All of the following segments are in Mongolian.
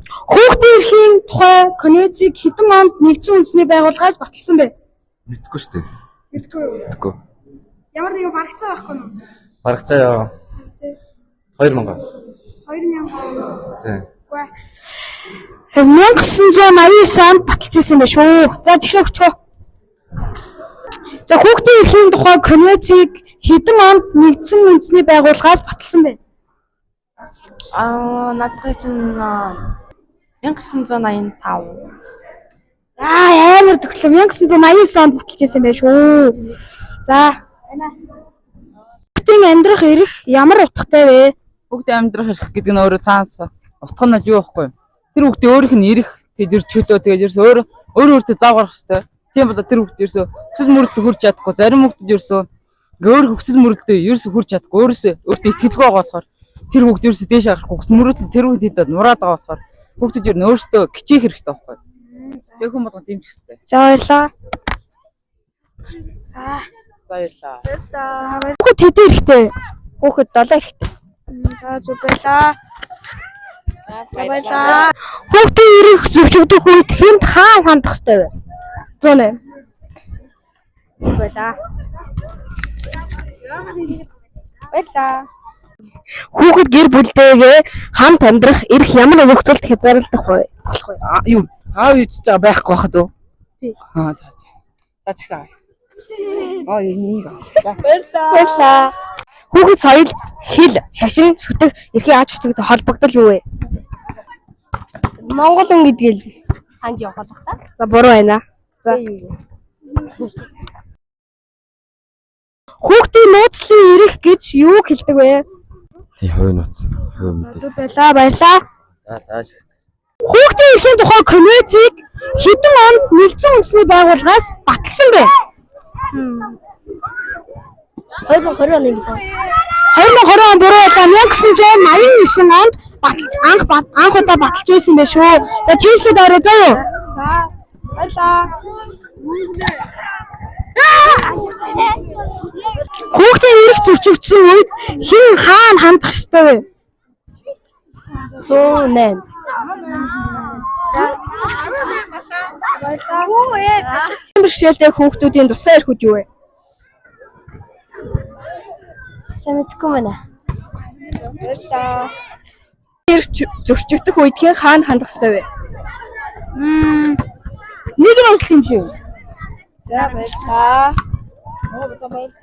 Хүүхдийн эрхийн тухай конвенцийг хэдэн онд нэгдсэн үндэсний байгууллагаас баталсан бэ? Мэдгүй шүү дээ. Мэдгүй. Ямар нэгэн барагцаа байхгүй юу? Барагцаа яа. 2000. 2000. Тийм. 1989 онд баталсан байх шүү. За тэгэхээр өчгөө. За хүүхдийн эрхийн тухай конвенцийг хэдэн онд нэгдсэн үндэсний байгууллагаас баталсан бэ? Надад чинь 1985. Амар төглөө 1989 онд баталсан байх шүү. За. Хүүхдийн амьдрах эрх ямар утгатай вэ? Хүүхдийн амьдрах эрх гэдэг нь өөрөө цаанаас утга нь л юу байхгүй. Тэр хүүхдийн өөрийнх нь эрх тэр чөлөө тэгээд ерөөсөө өөрөө өөртөө зав гаргах хэрэгтэй. Тийм бол тэр хүүхд ерөөсөө хүсэл мөрөлдөө хүрч чадахгүй. Зарим хүүхдүүд ерөөсөө өөр хүсэл мөрөлдөө ерөөсөө хүрч чадахгүй. Өөртөө итгэлгүй байгаа болохоор тэр хүүхд ерөөсөө дээш гарахгүй. Хүсэл мөрөлдөл тэр хүүхдэд нураад байгаа болохоор хүүхдүүд ер нь өөртөө кичээх хэрэгтэй байхгүй. Яг хүмүүс болгон дэмжих хэрэгтэй. За баярлаа. За баярлаа. Хүүхэд хэдэн эрхтэй? Хүүхэд 7 эрхтэй. За зүг байлаа. Баярлаа. Хүүхдийн эрх зөрчигдөх үед хэнд хаан хандах ёстой вэ? 108. Баярлаа. Баярлаа. Хүүхэд гэр бүлтэйгээ хамт амьдрах эрх ямар нөхцөлд хязгаарлагдах вэ? Болох вэ? Юу? Аав ээжтэй байхгүй хахад уу? Тий. За. За чихээ. Энийг. Баярлаа. Хүүхэд соёл, хэл, шашин, шүтэг, эрхийн ач холбогдолтой холбогдол юу вэ? Монголын гэдгээл санаж явах болох та. За буруу байна. За. Хүүхдийн нууцлын эрх гэж юу хэлдэг вэ? Тийм хувь нууц. Хувь мэдээ. Зүг байлаа. Баярлаа. За. Хүүхдийн эрхийн тухай конвенцийг хэдэн онд нэгдсэн үндэсний байгууллагаас баталсан бэ? 2020 оны 2020 он буруу байлаа. 1989 онд анх удаа баталж байсан байх шүү. За чийслээд орой заа юу? За. Баярлаа. Хүүхдийн эрх зөрчигдсөн үед хэн хаана хандах ёстой вэ? 108. Бэрхшээлтэй хүүхдүүдийн тусгай эрхүүд юу вэ? Сайн мэдгүй байна. Баярлалаа. Эрх зөрчигдөх үед хэн хаана хандах ёстой вэ? Нэг нь уучлах юм шиг. За баярлалаа.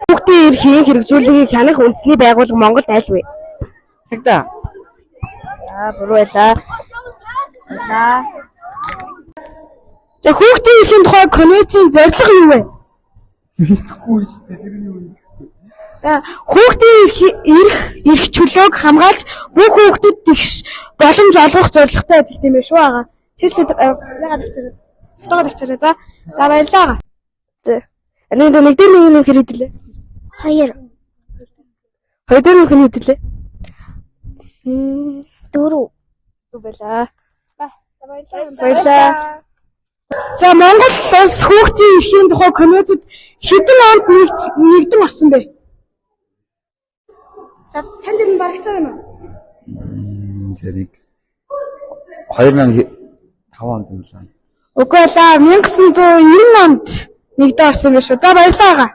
Хүүхдийн эрхийн хэрэгжүүлэгийг хянах үндэсний байгууллага Монголд аль вэ? Цагдаа. За буруу байлаа. За хүүхдийн эрхийн тухай конвенцийн зорилго юу вэ? Мэдгүй шүү дээ. Тэр юу вэ? За хүүхдийн эрх чөлөөг хамгаалж бүх хүүхдэд тэгш боломж олгох зорилготой ажилт юм байна шүү агаа. Тэслээд яагаад авчираа? Фотогод авчираа. За баярлаа. За. Нэг дээр нэг хэр хэдэлээ? 2. 2 дээр нэг хэр хэдэлээ? 4. Зүг байлаа. Баярлаа. За Монгол улс хүүхдийн эрхийн тухай конвенцэд хэдэн онд нэгдэн орсон бэ? За танд энэ барагцаа байна уу? Тэрийг 2005 онд юм байна. Үгүй ээ 1990 онд нэгдэн орсон байх шүү. За баярлалаа.